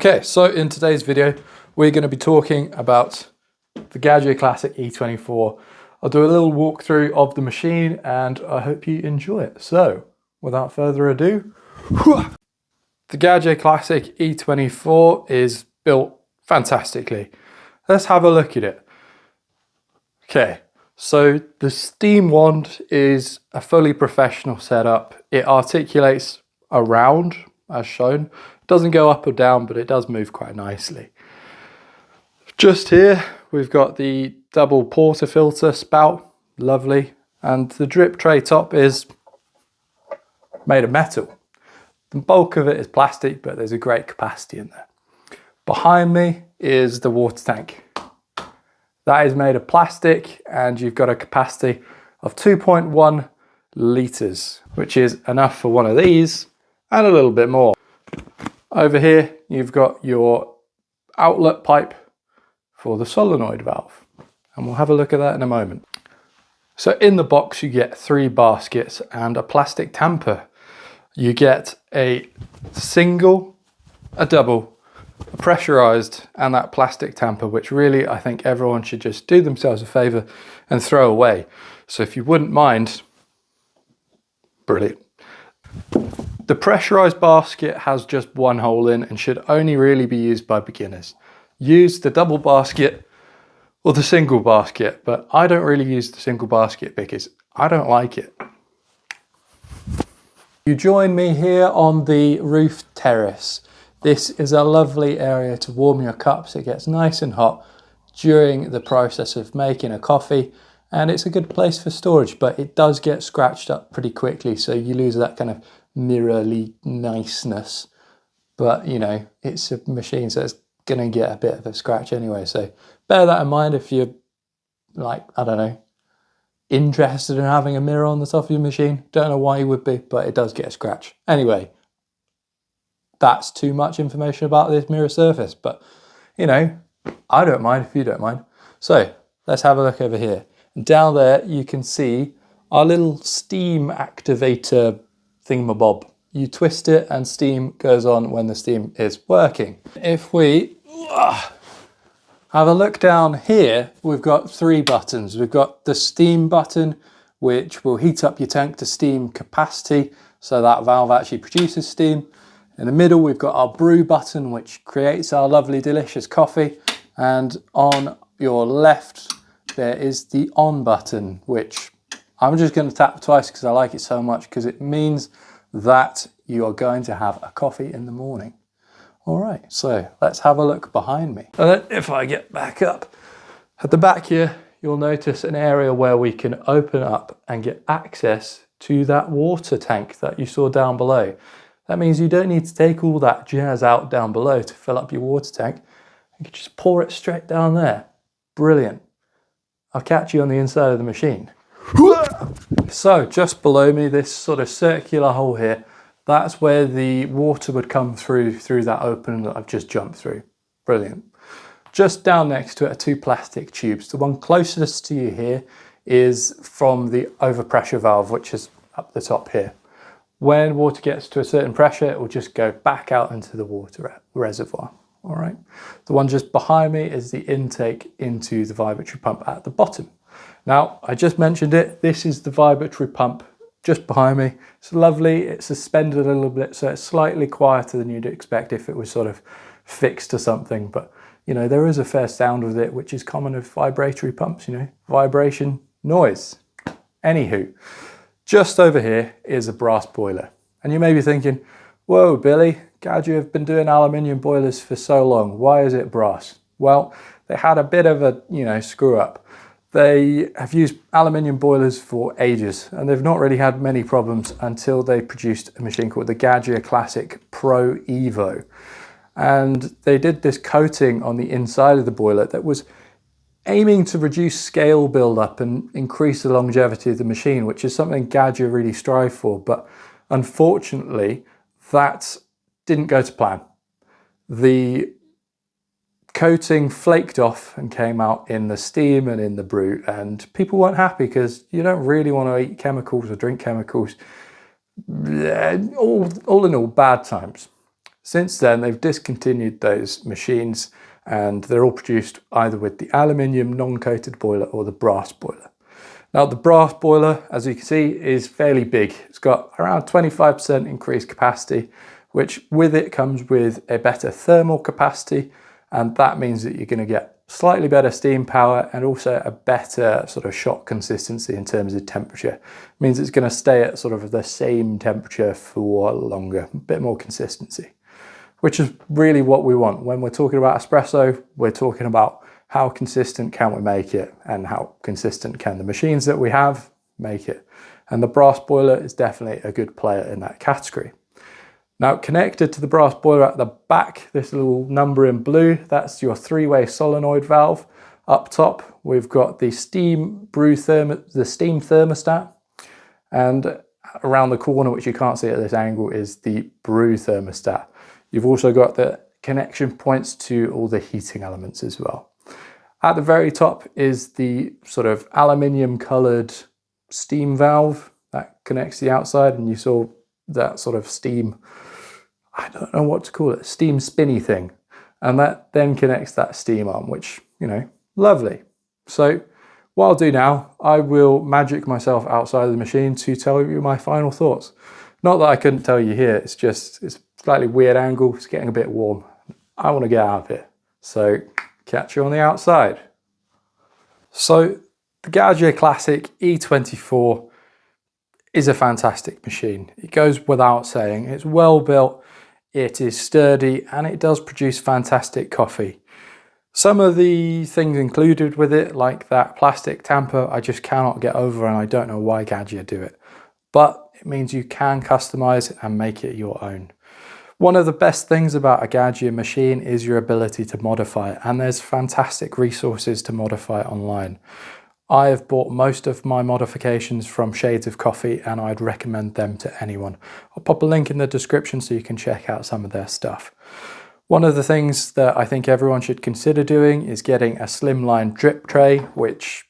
Okay, so in today's video, we're going to be talking about the Gaggia Classic E24. I'll do a little walkthrough of the machine and I hope you enjoy it. So, without further ado, the Gaggia Classic E24 is built fantastically. Let's have a look at it. Okay, so the steam wand is a fully professional setup. It articulates around, as shown. Doesn't go up or down, but it does move quite nicely. Just here, we've got the double portafilter spout, lovely. And the drip tray top is made of metal. The bulk of it is plastic, but there's a great capacity in there. Behind me is the water tank. That is made of plastic, and you've got a capacity of 2.1 litres, which is enough for one of these and a little bit more. Over here, you've got your outlet pipe for the solenoid valve, and we'll have a look at that in a moment. So in the box, you get 3 baskets and a plastic tamper. You get a single, a double, a pressurized, and that plastic tamper, which really I think everyone should just do themselves a favor and throw away. So if you wouldn't mind, brilliant. The pressurized basket has just one hole in and should only really be used by beginners. Use the double basket or the single basket, but I don't really use the single basket because I don't like it. You join me here on the roof terrace. This is a lovely area to warm your cups. It gets nice and hot during the process of making a coffee, and it's a good place for storage, but it does get scratched up pretty quickly, so you lose that kind of mirrorly niceness. But you know, it's a machine, so it's gonna get a bit of a scratch anyway, so bear that in mind if you're, like, I don't know, interested in having a mirror on the top of your machine. Don't know why you would be, but it does get a scratch. Anyway, that's too much information about this mirror surface, but you know, I don't mind if you don't mind. So let's have a look over here. And down there you can see our little steam activator thingamabob. You twist it and steam goes on when the steam is working. If we have a look down here, we've got 3 buttons. We've got the steam button, which will heat up your tank to steam capacity, so that valve actually produces steam. In the middle, we've got our brew button, which creates our lovely, delicious coffee. And on your left, there is the on button, which I'm just going to tap twice because I like it so much, because it means that you are going to have a coffee in the morning. All right, so let's have a look behind me. And then if I get back up, at the back here, you'll notice an area where we can open up and get access to that water tank that you saw down below. That means you don't need to take all that jazz out down below to fill up your water tank. You can just pour it straight down there. Brilliant. I'll catch you on the inside of the machine. So just below me, this sort of circular hole here, that's where the water would come through that opening that I've just jumped through. Brilliant. Just down next to it are 2 plastic tubes. The one closest to you here is from the overpressure valve, which is up the top here. When water gets to a certain pressure, it will just go back out into the water reservoir. All right. The one just behind me is the intake into the vibratory pump at the bottom. Now, I just mentioned it. This is the vibratory pump just behind me. It's lovely. It's suspended a little bit, so it's slightly quieter than you'd expect if it was sort of fixed to something. But, you know, there is a fair sound with it, which is common with vibratory pumps, you know, vibration, noise. Anywho. Just over here is a brass boiler. And you may be thinking, whoa, Billy, Gaggia have been doing aluminium boilers for so long. Why is it brass? Well, they had a bit of a, you know, screw up. They have used aluminium boilers for ages, and they've not really had many problems until they produced a machine called the Gaggia Classic Evo. And they did this coating on the inside of the boiler that was aiming to reduce scale buildup and increase the longevity of the machine, which is something Gaggia really strive for. But unfortunately, that didn't go to plan. The coating flaked off and came out in the steam and in the brew, and people weren't happy because you don't really want to eat chemicals or drink chemicals. All in all, bad times. Since then, they've discontinued those machines and they're all produced either with the aluminium non-coated boiler or the brass boiler. Now the brass boiler, as you can see, is fairly big. It's got around 25% increased capacity, which with it comes with a better thermal capacity, and that means that you're going to get slightly better steam power and also a better sort of shot consistency in terms of temperature. It means it's going to stay at sort of the same temperature for longer, a bit more consistency, which is really what we want. When we're talking about espresso, we're talking about how consistent can we make it and how consistent can the machines that we have make it. And the brass boiler is definitely a good player in that category. Now, connected to the brass boiler at the back, this little number in blue, that's your three-way solenoid valve. Up top, we've got the steam thermostat, and around the corner, which you can't see at this angle, is the brew thermostat. You've also got the connection points to all the heating elements as well. At the very top is the sort of aluminium coloured steam valve that connects the outside, and you saw that sort of steam, I don't know what to call it, steam spinny thing. And that then connects that steam arm, which, you know, lovely. So what I'll do now, I will magic myself outside of the machine to tell you my final thoughts. Not that I couldn't tell you here, it's just, it's a slightly weird angle, it's getting a bit warm. I want to get out of it. So catch you on the outside. So the Gaggia Classic E24 is a fantastic machine. It goes without saying. It's well built, it is sturdy, and it does produce fantastic coffee. Some of the things included with it, like that plastic tamper, I just cannot get over, and I don't know why Gaggia do it. But it means you can customize it and make it your own. One of the best things about a Gaggia machine is your ability to modify it, and there's fantastic resources to modify it online. I have bought most of my modifications from Shades of Coffee, and I'd recommend them to anyone. I'll pop a link in the description so you can check out some of their stuff. One of the things that I think everyone should consider doing is getting a slimline drip tray, which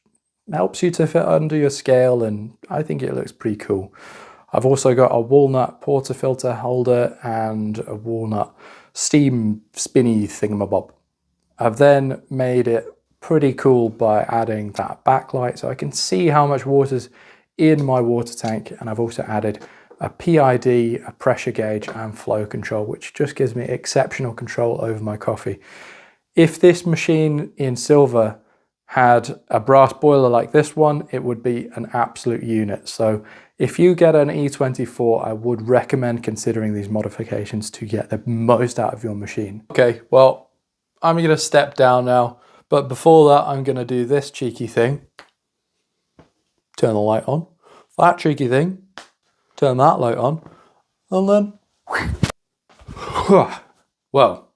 helps you to fit under your scale, and I think it looks pretty cool. I've also got a walnut portafilter holder and a walnut steam spinny thingamabob. I've then made it pretty cool by adding that backlight so I can see how much water's in my water tank, and I've also added a PID, a pressure gauge and flow control, which just gives me exceptional control over my coffee. If this machine in silver had a brass boiler like this one, it would be an absolute unit. So if you get an E24, I would recommend considering these modifications to get the most out of your machine. Okay, well, I'm gonna step down now, but before that, I'm gonna do this cheeky thing. Turn the light on. That cheeky thing. Turn that light on. And then, well,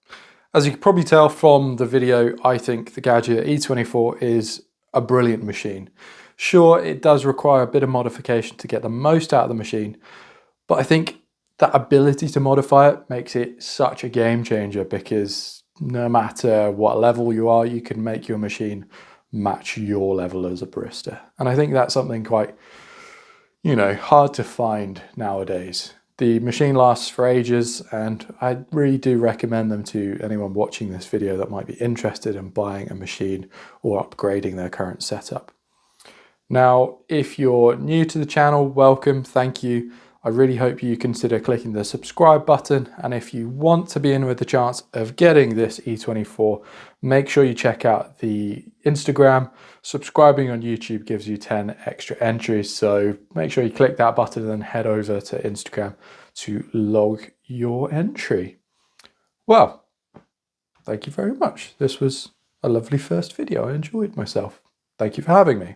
as you can probably tell from the video, I think the Gaggia E24 is a brilliant machine. Sure, it does require a bit of modification to get the most out of the machine, but I think that ability to modify it makes it such a game changer, because no matter what level you are, you can make your machine match your level as a barista. And I think that's something quite, you know, hard to find nowadays. The machine lasts for ages, and I really do recommend them to anyone watching this video that might be interested in buying a machine or upgrading their current setup. Now, if you're new to the channel, welcome, thank you. I really hope you consider clicking the subscribe button, and if you want to be in with the chance of getting this E24, make sure you check out the Instagram. Subscribing on YouTube gives you 10 extra entries, so make sure you click that button and then head over to Instagram to log your entry. Well, thank you very much. This was a lovely first video. I enjoyed myself. Thank you for having me.